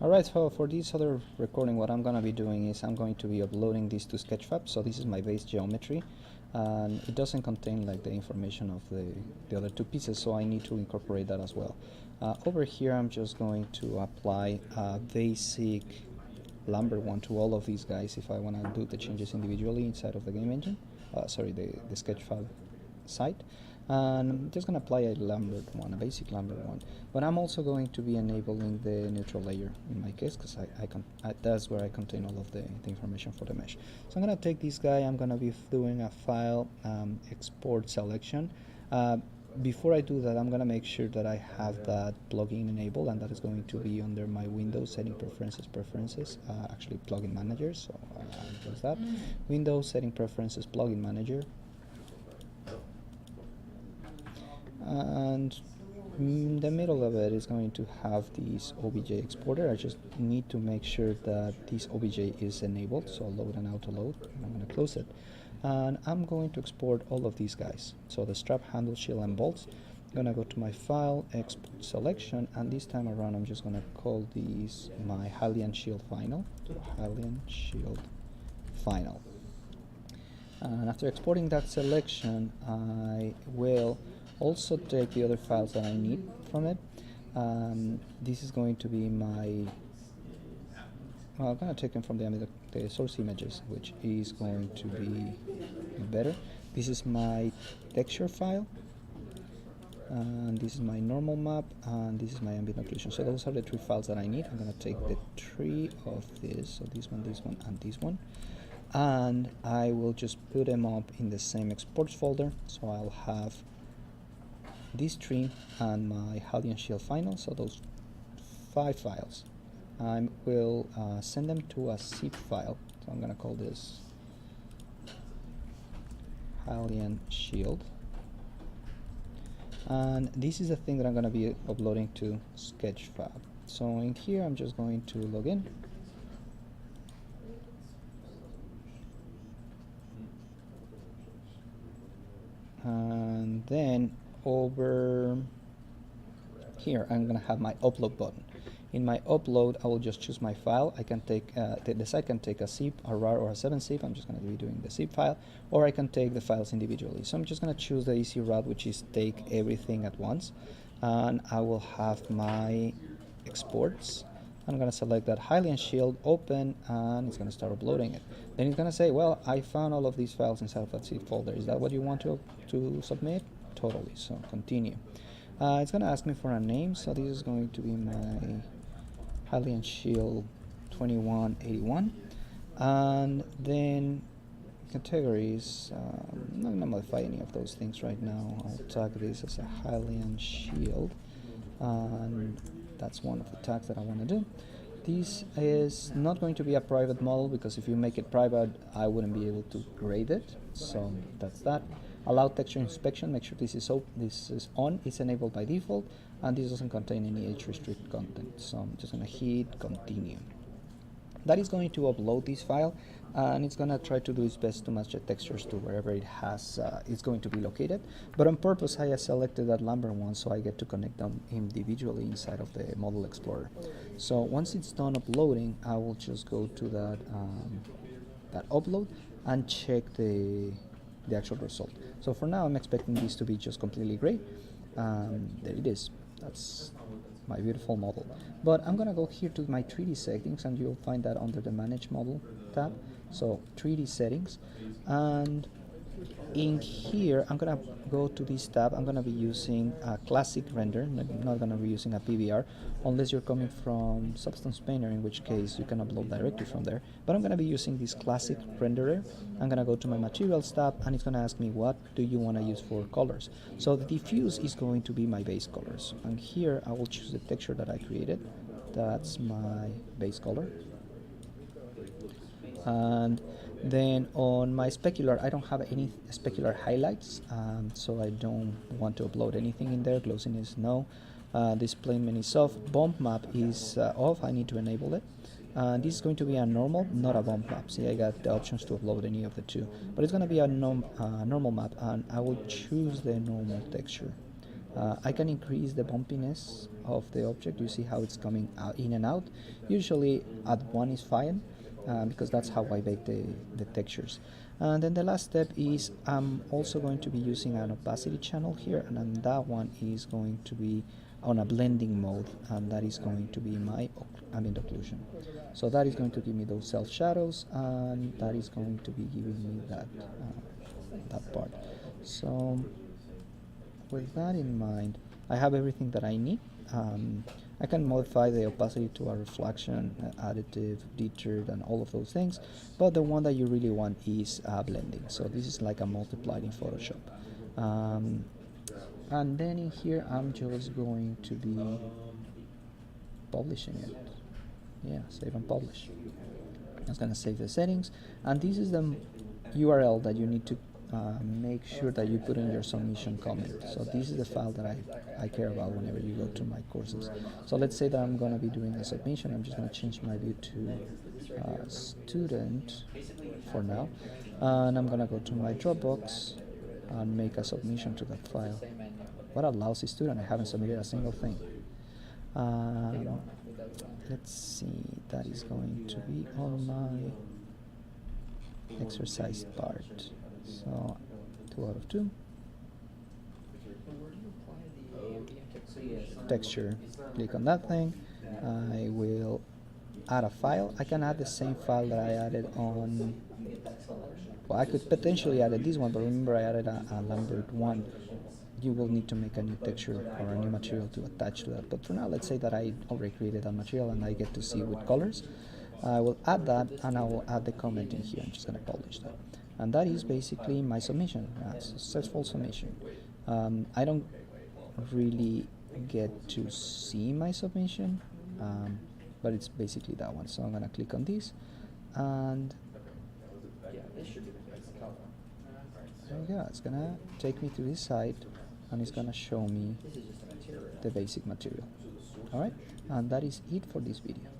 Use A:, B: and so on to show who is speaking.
A: Alright, so for this other recording, what I'm going to be doing is I'm going to be uploading this to Sketchfab. So this is my base geometry, and it doesn't contain like the information of the other two pieces, so I need to incorporate that as well. Over here I'm just going to apply a basic Lambert one to all of these guys if I want to do the changes individually inside of the game engine, the Sketchfab site. And I'm just going to apply a Lambert one, a basic Lambert one. But I'm also going to be enabling the neutral layer in my case, because that's where I contain all of the information for the mesh. So I'm going to take this guy, I'm going to be doing a file export selection. Before I do that, I'm going to make sure that I have that plugin enabled, and that is going to be under my Windows setting preferences, actually plugin manager. So there's that. Windows setting preferences plugin manager. And in the middle of it is going to have this OBJ exporter. I just need to make sure that this OBJ is enabled, so load and auto load. I'm going to close it, and I'm going to export all of these guys. So the strap, handle, shield, and bolts. I'm going to go to my file, export selection, and this time around I'm just going to call these my Hylian shield final. So Hylian shield final. And after exporting that selection, I will also take the other files that I need from it. This is going to be my, well, I'm going to take them from the source images, which is going to be better. This is my texture file, and this is my normal map, and this is my ambient occlusion. So those are the three files that I need. I'm going to take the three of this, so this one, and this one, and I will just put them up in the same exports folder. So I'll have this tree and my Hylian shield final, so those 5 files. I will send them to a zip file, so I'm going to call this Hylian shield, and this is the thing that I'm going to be uploading to Sketchfab. So in here I'm just going to log in, and then over here I'm going to have my upload button. In my upload, I will just choose my file. I can take the site can take a zip, a RAR, or a 7-zip. I'm just going to be doing the zip file, or I can take the files individually. So I'm just going to choose the easy route, which is take everything at once, and I will have my exports. I'm going to select that Hylian shield, open, and it's going to start uploading it. Then it's going to say, well, I found all of these files inside of that zip folder. Is that what you want to submit? Totally. So continue. It's going to ask me for a name, so this is going to be my Hylian shield 2181, and then categories. I'm not going to modify any of those things right now. I'll tag this as a Hylian shield, and that's one of the tags that I want to do. This is not going to be a private model, because if you make it private, I wouldn't be able to grade it. So that's that. Allow texture inspection, make sure this is on, it's enabled by default, and this doesn't contain any age restricted content. So I'm just going to hit continue. That is going to upload this file, and it's going to try to do its best to match the textures to wherever it has it's going to be located. But on purpose, I have selected that Lambert one, so I get to connect them individually inside of the Model Explorer. So once it's done uploading, I will just go to that upload and check the actual result. So for now, I'm expecting this to be just completely gray. There it is. That's my beautiful model. But I'm going to go here to my 3D settings, and you'll find that under the Manage Model tab. So 3D settings, and in here I'm going to go to this tab. I'm going to be using a classic render. I'm not going to be using a PBR unless you're coming from Substance Painter, in which case you can upload directly from there. But I'm going to be using this classic renderer. I'm going to go to my Materials tab, and it's going to ask me, what do you want to use for colors? So the diffuse is going to be my base colors, and here I will choose the texture that I created. That's my base color. And then on my specular, I don't have any specular highlights, so I don't want to upload anything in there. Glossiness is no. Display menu is off. Bump map is off. I need to enable it. This is going to be a normal, not a bump map. See, I got the options to upload any of the two, but it's going to be a normal map, and I will choose the normal texture. I can increase the bumpiness of the object. You see how it's coming out, in and out. Usually at 1 is fine, because that's how I bake the textures. And then the last step is I'm also going to be using an opacity channel here, and then that one is going to be on a blending mode, and that is going to be my ambient occlusion. So that is going to give me those self shadows, and that is going to be giving me that part. So with that in mind, I have everything that I need. I can modify the opacity to a reflection, additive, deterred, and all of those things, but the one that you really want is blending. So this is like a multiplied in Photoshop. And then in here, I'm just going to be publishing it. Yeah, save and publish. I'm just gonna save the settings, and this is the URL that you need to make sure that you put in your submission comment. So this is the file that I care about whenever you go to my courses. So let's say that I'm going to be doing a submission. I'm just going to change my view to student for now, and I'm going to go to my Dropbox and make a submission to that file. What a lousy student, I haven't submitted a single thing. Let's see, that is going to be on my exercise part. So 2 out of 2. Texture, click on that thing. I will add a file. I can add the same file that I added on, well, I could potentially add this one, but remember I added a Lambert one. You will need to make a new texture or a new material to attach to that. But for now, let's say that I already created that material and I get to see with colors. I will add that, and I will add the comment in here. I'm just going to publish that. And that is basically my submission, a successful submission. I don't really get to see my submission, but it's basically that one. So I'm going to click on this, and there we go. It's going to take me to this site, and it's going to show me the basic material. All right, and that is it for this video.